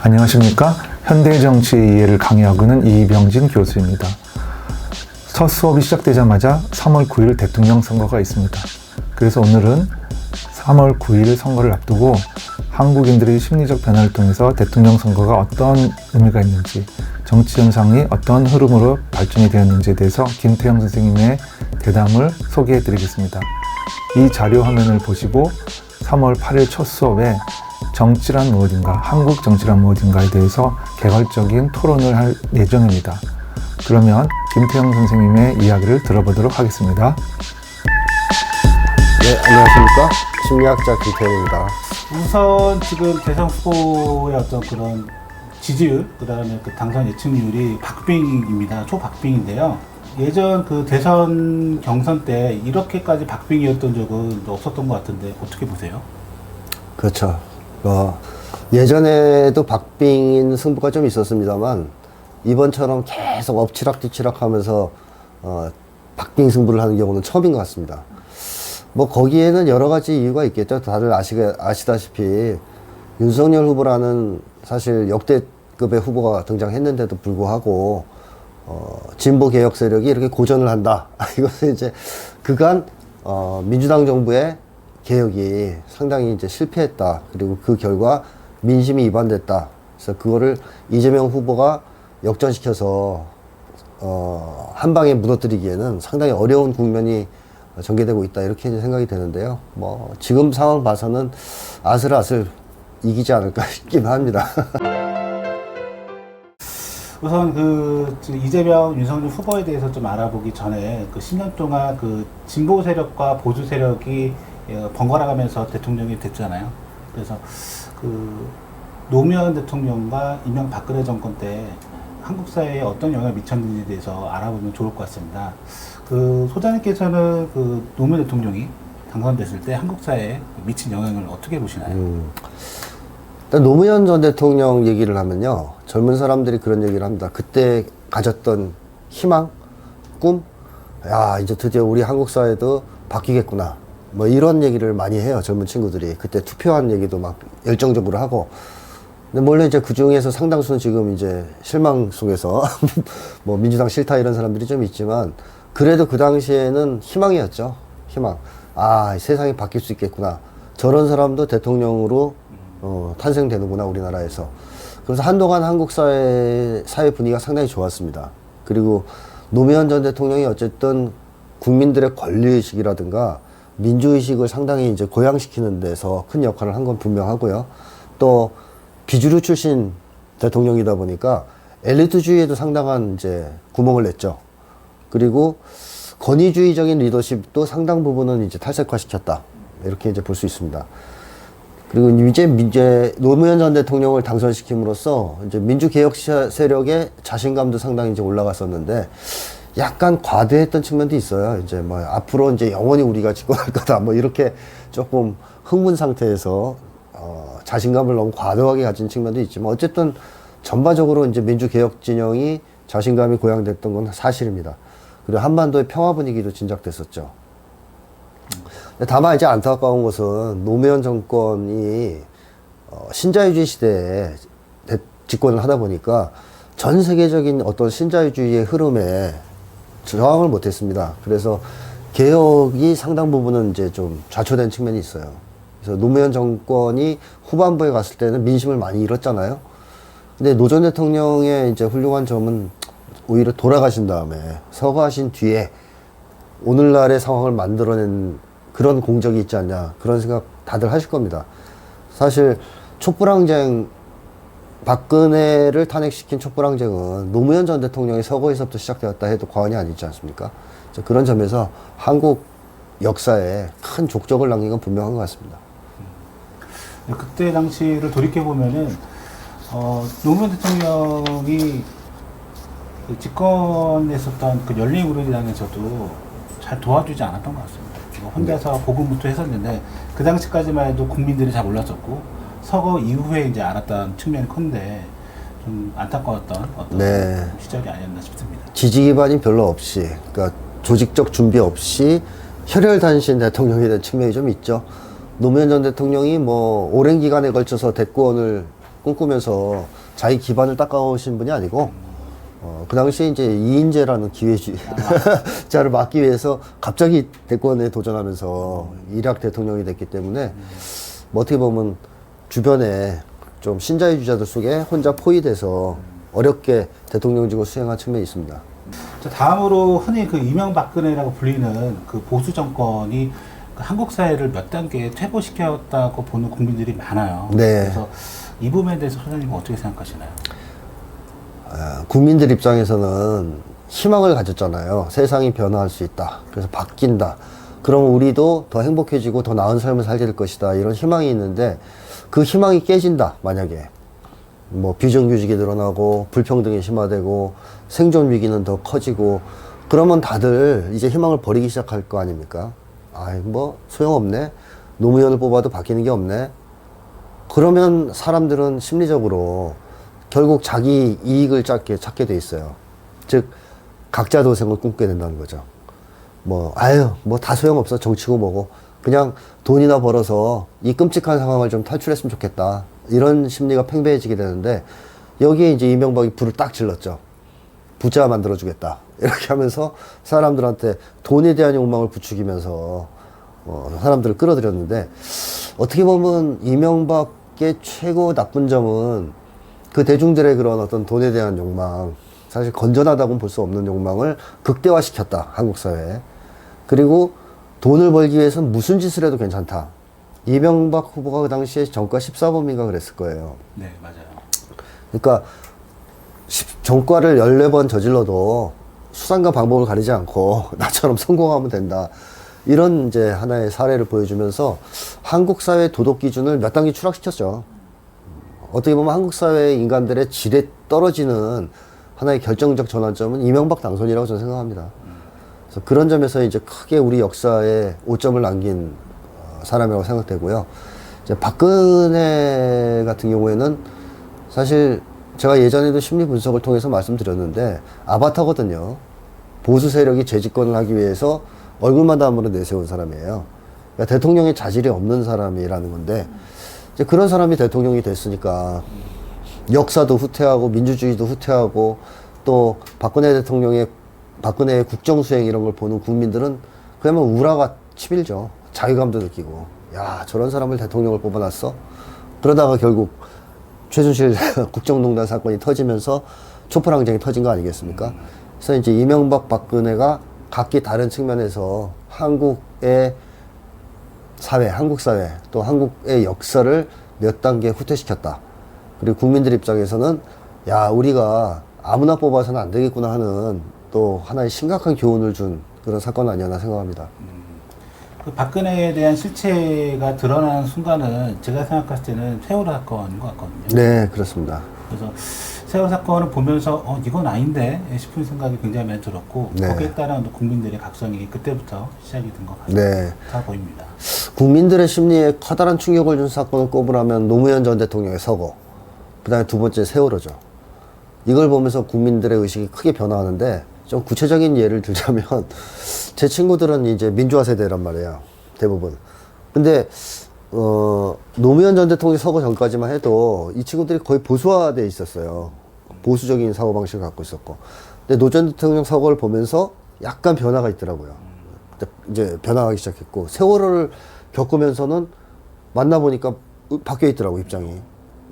안녕하십니까? 현대 정치의 이해를 강의하고 있는 이병진 교수입니다. 첫 수업이 시작되자마자 3월 9일 대통령 선거가 있습니다. 그래서 오늘은 3월 9일 선거를 앞두고 한국인들의 심리적 변화를 통해서 대통령 선거가 어떤 의미가 있는지, 정치 현상이 어떤 흐름으로 발전이 되었는지에 대해서 김태형 선생님의 대담을 소개해 드리겠습니다. 이 자료 화면을 보시고 3월 8일 첫 수업에 정치란 무엇인가, 한국 정치란 무엇인가에 대해서 개괄적인 토론을 할 예정입니다. 그러면 김태형 선생님의 이야기를 들어보도록 하겠습니다. 네, 안녕하십니까. 심리학자 김태형입니다. 우선 지금 대선 후보의 어떤 그런 지지율, 그 다음에 그 당선 예측률이 박빙입니다. 초박빙인데요. 예전 그 대선 경선 때 이렇게까지 박빙이었던 적은 없었던 것 같은데 어떻게 보세요? 그렇죠. 예전에도 박빙인 승부가 좀 있었습니다만 이번처럼 계속 엎치락뒤치락 하면서 박빙 승부를 하는 경우는 처음인 것 같습니다. 뭐 거기에는 여러 가지 이유가 있겠죠. 다들 아시다시피 윤석열 후보라는 사실 역대급의 후보가 등장했는데도 불구하고 진보 개혁 세력이 이렇게 고전을 한다. 이것은 이제 그간 민주당 정부의 개혁이 상당히 이제 실패했다. 그리고 그 결과 민심이 이반됐다. 그래서 그거를 이재명 후보가 역전시켜서 한 방에 무너뜨리기에는 상당히 어려운 국면이 전개되고 있다. 이렇게 이제 생각이 되는데요. 뭐 지금 상황 봐서는 아슬아슬 이기지 않을까 싶긴 합니다. 우선 그 이재명, 윤석열 후보에 대해서 좀 알아보기 전에 그 10년 동안 그 진보 세력과 보수 세력이 번갈아가면서 대통령이 됐잖아요. 그래서 그 노무현 대통령과 이명박근혜 정권 때 한국 사회에 어떤 영향을 미쳤는지에 대해서 알아보면 좋을 것 같습니다. 그 소장님께서는 그 노무현 대통령이 당선됐을 때 한국 사회에 미친 영향을 어떻게 보시나요? 일단 노무현 전 대통령 얘기를 하면요, 젊은 사람들이 그런 얘기를 합니다. 그때 가졌던 희망, 꿈, 야 이제 드디어 우리 한국 사회도 바뀌겠구나. 뭐 이런 얘기를 많이 해요, 젊은 친구들이. 그때 투표한 얘기도 막 열정적으로 하고. 근데 물론 이제 그 중에서 상당수는 지금 이제 실망 속에서 뭐 민주당 싫다 이런 사람들이 좀 있지만 그래도 그 당시에는 희망이었죠. 희망. 아, 세상이 바뀔 수 있겠구나. 저런 사람도 대통령으로 탄생되는구나, 우리나라에서. 그래서 한동안 한국 사회 분위기가 상당히 좋았습니다. 그리고 노무현 전 대통령이 어쨌든 국민들의 권리의식이라든가 민주의식을 상당히 이제 고양시키는 데서 큰 역할을 한 건 분명하고요. 또 비주류 출신 대통령이다 보니까 엘리트주의에도 상당한 이제 구멍을 냈죠. 그리고 권위주의적인 리더십도 상당 부분은 이제 탈색화시켰다. 이렇게 이제 볼 수 있습니다. 그리고 이제 노무현 전 대통령을 당선시킴으로써 이제 민주개혁 세력의 자신감도 상당히 이제 올라갔었는데 약간 과대했던 측면도 있어요. 이제 뭐 앞으로 이제 영원히 우리가 집권할 거다. 뭐 이렇게 조금 흥분 상태에서 자신감을 너무 과도하게 가진 측면도 있지만 어쨌든 전반적으로 이제 민주개혁 진영이 자신감이 고양됐던 건 사실입니다. 그리고 한반도의 평화 분위기도 진작됐었죠. 다만 이제 안타까운 것은 노무현 정권이 신자유주의 시대에 집권을 하다 보니까 전 세계적인 어떤 신자유주의의 흐름에 저항을 못했습니다. 그래서 개혁이 상당 부분은 이제 좀 좌초된 측면이 있어요. 그래서 노무현 정권이 후반부에 갔을 때는 민심을 많이 잃었잖아요. 근데 노 전 대통령의 이제 훌륭한 점은 오히려 돌아가신 다음에 서거하신 뒤에 오늘날의 상황을 만들어낸 그런 공적이 있지 않냐, 그런 생각 다들 하실 겁니다. 사실 촛불항쟁, 박근혜를 탄핵시킨 촛불항쟁은 노무현 전 대통령의 서거에서부터 시작되었다 해도 과언이 아니지 않습니까? 그런 점에서 한국 역사에 큰 족적을 남긴 건 분명한 것 같습니다. 그때 당시를 돌이켜보면은 노무현 대통령이 그 집권했었던 그 열린우리당에서도 잘 도와주지 않았던 것 같습니다. 혼자서 고군분투 했었는데 그 당시까지만 해도 국민들이 잘 몰랐었고 서거 이후에 이제 알았던 측면이 컸는데 좀 안타까웠던 어떤 시절이 아니었나 싶습니다. 지지 기반이 별로 없이, 그러니까 조직적 준비 없이 혈혈단신 대통령이 된 측면이 좀 있죠. 노무현 전 대통령이 뭐 오랜 기간에 걸쳐서 대권을 꿈꾸면서 자기 기반을 닦아오신 분이 아니고 그 당시에 이제 이인재라는 기회주자를 막기 위해서 갑자기 대권에 도전하면서 일약 대통령이 됐기 때문에 뭐 어떻게 보면 주변에 좀 신자유주의자들 속에 혼자 포위돼서 어렵게 대통령직을 수행한 측면이 있습니다. 자, 다음으로 흔히 그 이명박근혜라고 불리는 그 보수 정권이 그 한국 사회를 몇 단계 퇴보시켰다고 보는 국민들이 많아요. 네. 그래서 이 부분에 대해서 소장님은 어떻게 생각하시나요? 국민들 입장에서는 희망을 가졌잖아요. 세상이 변화할 수 있다. 그래서 바뀐다. 그럼 우리도 더 행복해지고 더 나은 삶을 살게 될 것이다. 이런 희망이 있는데 그 희망이 깨진다. 만약에 뭐 비정규직이 늘어나고 불평등이 심화되고 생존 위기는 더 커지고 그러면 다들 이제 희망을 버리기 시작할 거 아닙니까? 아이 뭐 소용없네. 노무현을 뽑아도 바뀌는 게 없네. 그러면 사람들은 심리적으로 결국 자기 이익을 찾게 돼 있어요. 즉 각자 도생을 꿈꾸게 된다는 거죠. 뭐 다 소용없어. 정치고 뭐고 그냥 돈이나 벌어서 이 끔찍한 상황을 좀 탈출했으면 좋겠다. 이런 심리가 팽배해지게 되는데 여기에 이제 이명박이 불을 딱 질렀죠. 부자 만들어주겠다. 이렇게 하면서 사람들한테 돈에 대한 욕망을 부추기면서 사람들을 끌어들였는데 어떻게 보면 이명박의 최고 나쁜 점은 그 대중들의 그런 어떤 돈에 대한 욕망, 사실 건전하다고는 볼 수 없는 욕망을 극대화시켰다. 한국 사회에. 그리고 돈을 벌기 위해서는 무슨 짓을 해도 괜찮다. 이명박 후보가 그 당시에 전과 14범인가 그랬을 거예요. 네, 맞아요. 그러니까 전과를 14번 저질러도 수단과 방법을 가리지 않고 나처럼 성공하면 된다. 이런 이제 하나의 사례를 보여주면서 한국 사회 도덕 기준을 몇 단계 추락시켰죠. 어떻게 보면 한국 사회의 인간들의 질에 떨어지는 하나의 결정적 전환점은 이명박 당선이라고 저는 생각합니다. 그래서 그런 점에서 이제 크게 우리 역사에 오점을 남긴 사람이라고 생각되고요. 이제 박근혜 같은 경우에는 사실 제가 예전에도 심리 분석을 통해서 말씀드렸는데 아바타거든요. 보수 세력이 재집권을 하기 위해서 얼굴만 담으로 내세운 사람이에요. 그러니까 대통령의 자질이 없는 사람이라는 건데 이제 그런 사람이 대통령이 됐으니까 역사도 후퇴하고 민주주의도 후퇴하고 또 박근혜의 국정 수행 이런 걸 보는 국민들은 그야말로 우라가 치밀죠. 자괴감도 느끼고 야 저런 사람을 대통령을 뽑아놨어? 그러다가 결국 최순실 국정농단 사건이 터지면서 촛불항쟁이 터진 거 아니겠습니까? 그래서 이제 이명박 박근혜가 각기 다른 측면에서 한국의 사회, 한국 사회 또 한국의 역사를 몇 단계 후퇴시켰다. 그리고 국민들 입장에서는 야 우리가 아무나 뽑아서는 안 되겠구나 하는 또 하나의 심각한 교훈을 준 그런 사건 아니었나 생각합니다. 그 박근혜에 대한 실체가 드러나는 순간은 제가 생각했을 때는 세월호 사건인 것 같거든요. 네, 그렇습니다. 그래서 세월호 사건을 보면서 이건 아닌데 싶은 생각이 굉장히 많이 들었고 네. 거기에 따른 국민들의 각성이 그때부터 시작이 된 것 네. 같아 보입니다. 국민들의 심리에 커다란 충격을 준 사건을 꼽으라면 노무현 전 대통령의 서거, 그 다음에 두 번째 세월호죠. 이걸 보면서 국민들의 의식이 크게 변화하는데 좀 구체적인 예를 들자면 제 친구들은 이제 민주화 세대란 말이에요. 대부분. 근데 노무현 전 대통령 서거 전까지만 해도 이 친구들이 거의 보수화돼 있었어요. 보수적인 사고방식을 갖고 있었고. 근데 노 전 대통령 서거를 보면서 약간 변화가 있더라고요. 이제 변화하기 시작했고 세월호를 겪으면서는 만나보니까 바뀌어 있더라고 입장이.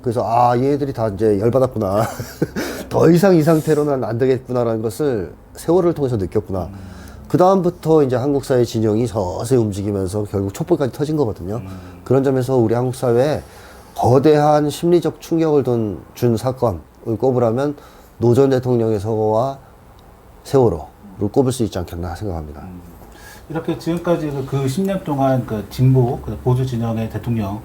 그래서 얘들이 다 이제 열받았구나. 더 이상 이 상태로는 안 되겠구나라는 것을 세월을 통해서 느꼈구나. 그 다음부터 이제 한국 사회 진영이 서서히 움직이면서 결국 촛불까지 터진 거거든요. 그런 점에서 우리 한국 사회에 거대한 심리적 충격을 준 사건을 꼽으라면 노 전 대통령의 서거와 세월호를 꼽을 수 있지 않겠나 생각합니다. 이렇게 지금까지 그 10년 동안 그 진보, 그 보수 진영의 대통령을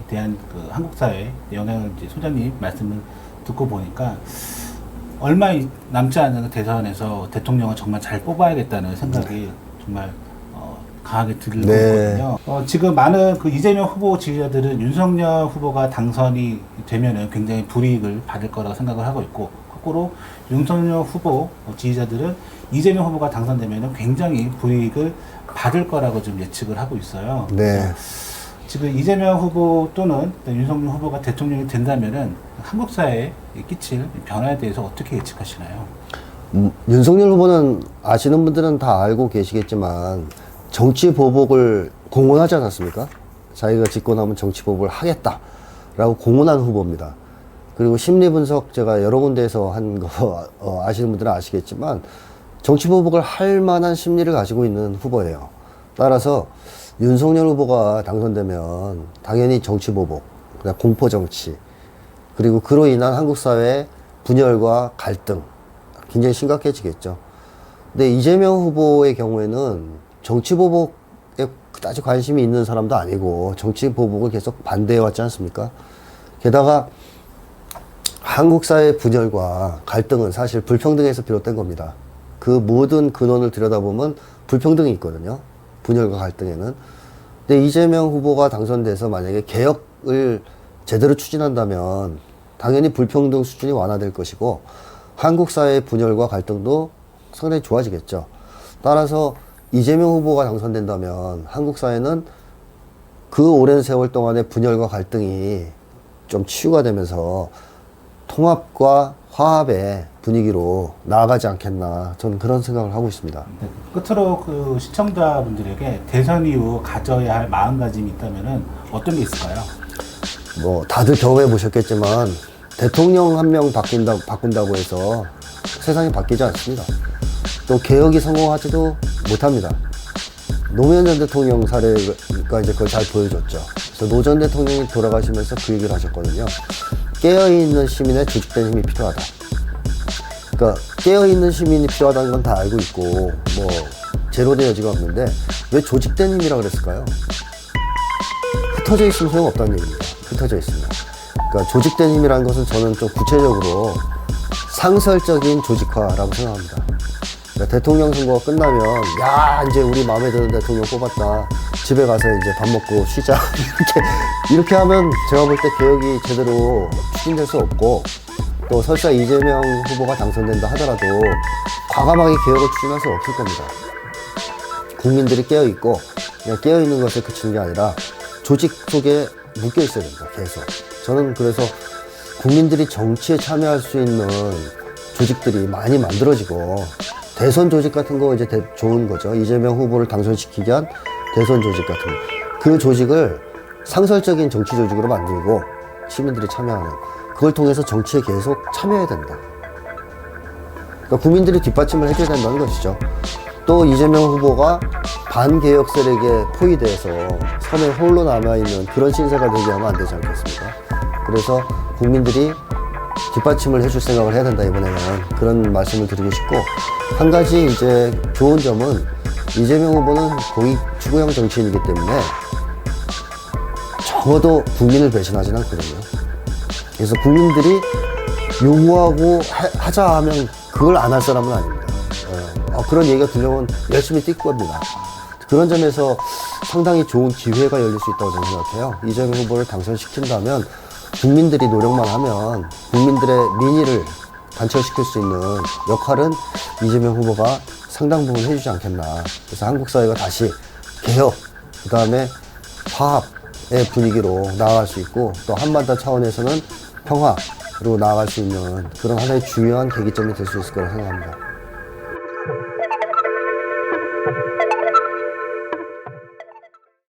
대한 그 한국 사회의 영향을 이제 소장님 말씀을 듣고 보니까 얼마 남지 않은 그 대선에서 대통령을 정말 잘 뽑아야겠다는 생각이 정말 강하게 들고 있거든요. 지금 많은 그 이재명 후보 지지자들은 윤석열 후보가 당선이 되면은 굉장히 불이익을 받을 거라고 생각을 하고 있고, 거꾸로 윤석열 후보 지지자들은 이재명 후보가 당선되면은 굉장히 불이익을 받을 거라고 좀 예측을 하고 있어요. 네. 지금 이재명 후보 또는 윤석열 후보가 대통령이 된다면은 한국 사회에 끼칠 변화에 대해서 어떻게 예측하시나요? 윤석열 후보는 아시는 분들은 다 알고 계시겠지만 정치 보복을 공언하지 않았습니까? 자기가 집권하면 정치 보복을 하겠다라고 공언한 후보입니다. 그리고 심리 분석 제가 여러 군데에서 한 거 아시는 분들은 아시겠지만 정치 보복을 할 만한 심리를 가지고 있는 후보예요. 따라서 윤석열 후보가 당선되면 당연히 정치 보복, 그냥 공포 정치, 그리고 그로 인한 한국 사회의 분열과 갈등 굉장히 심각해지겠죠. 근데 이재명 후보의 경우에는 정치 보복에 그다지 관심이 있는 사람도 아니고 정치 보복을 계속 반대해 왔지 않습니까? 게다가 한국 사회의 분열과 갈등은 사실 불평등에서 비롯된 겁니다. 그 모든 근원을 들여다보면 불평등이 있거든요. 분열과 갈등에는. 근데 이재명 후보가 당선돼서 만약에 개혁을 제대로 추진한다면 당연히 불평등 수준이 완화될 것이고 한국 사회의 분열과 갈등도 상당히 좋아지겠죠. 따라서 이재명 후보가 당선된다면 한국 사회는 그 오랜 세월 동안의 분열과 갈등이 좀 치유가 되면서 통합과 화합의 분위기로 나아가지 않겠나 저는 그런 생각을 하고 있습니다. 네, 끝으로 그 시청자분들에게 대선 이후 가져야 할 마음가짐이 있다면은 어떤 게 있을까요? 뭐 다들 경험해 보셨겠지만 대통령 한 명 바꾼다고 해서 세상이 바뀌지 않습니다. 또 개혁이 성공하지도 못합니다. 노무현 전 대통령 사례가 이제 그걸 잘 보여줬죠. 그래서 노 전 대통령이 돌아가시면서 그 얘기를 하셨거든요. 깨어있는 시민의 조직된 힘이 필요하다. 그러니까 깨어있는 시민이 필요하다는 건 다 알고 있고 뭐 제로된 여지가 없는데 왜 조직된 힘이라 그랬을까요? 흩어져 있으면 소용없다는 얘기입니다. 흩어져 있습니다. 그러니까 조직된 힘이라는 것은 저는 좀 구체적으로 상설적인 조직화라고 생각합니다. 그러니까 대통령 선거가 끝나면 야 이제 우리 마음에 드는 대통령 뽑았다. 집에 가서 이제 밥 먹고 쉬자. 이렇게 하면 제가 볼 때 개혁이 제대로 추진될 수 없고 또 설사 이재명 후보가 당선된다 하더라도 과감하게 개혁을 추진할 수 없을 겁니다. 국민들이 깨어있고 그냥 깨어있는 것에 그치는 게 아니라 조직 속에 묶여 있어야 됩니다. 계속. 저는 그래서 국민들이 정치에 참여할 수 있는 조직들이 많이 만들어지고 대선 조직 같은 거 이제 좋은 거죠. 이재명 후보를 당선시키기 위한 대선 조직 같은 거. 그 조직을 상설적인 정치 조직으로 만들고 시민들이 참여하는 그걸 통해서 정치에 계속 참여해야 된다. 그러니까 국민들이 뒷받침을 해줘야 된다는 것이죠. 또 이재명 후보가 반개혁 세력에 포위돼서 섬에 홀로 남아있는 그런 신세가 되게 하면 안 되지 않겠습니까? 그래서 국민들이 뒷받침을 해줄 생각을 해야 된다, 이번에는. 그런 말씀을 드리고 싶고, 한 가지 이제 좋은 점은 이재명 후보는 고위 추구형 정치인이기 때문에 적어도 국민을 배신하진 않거든요. 그래서 국민들이 요구하고 하자 하면 그걸 안 할 사람은 아닙니다. 그런 얘기가 들려오면 열심히 뛸 겁니다. 그런 점에서 상당히 좋은 기회가 열릴 수 있다고 저는 생각해요. 이재명 후보를 당선시킨다면 국민들이 노력만 하면 국민들의 민의를 단철시킬 수 있는 역할은 이재명 후보가 상당 부분 해주지 않겠나. 그래서 한국 사회가 다시 개혁, 그 다음에 화합의 분위기로 나아갈 수 있고 또 한반도 차원에서는 평화로 나아갈 수 있는 그런 하나의 중요한 계기점이 될 수 있을 거라고 생각합니다.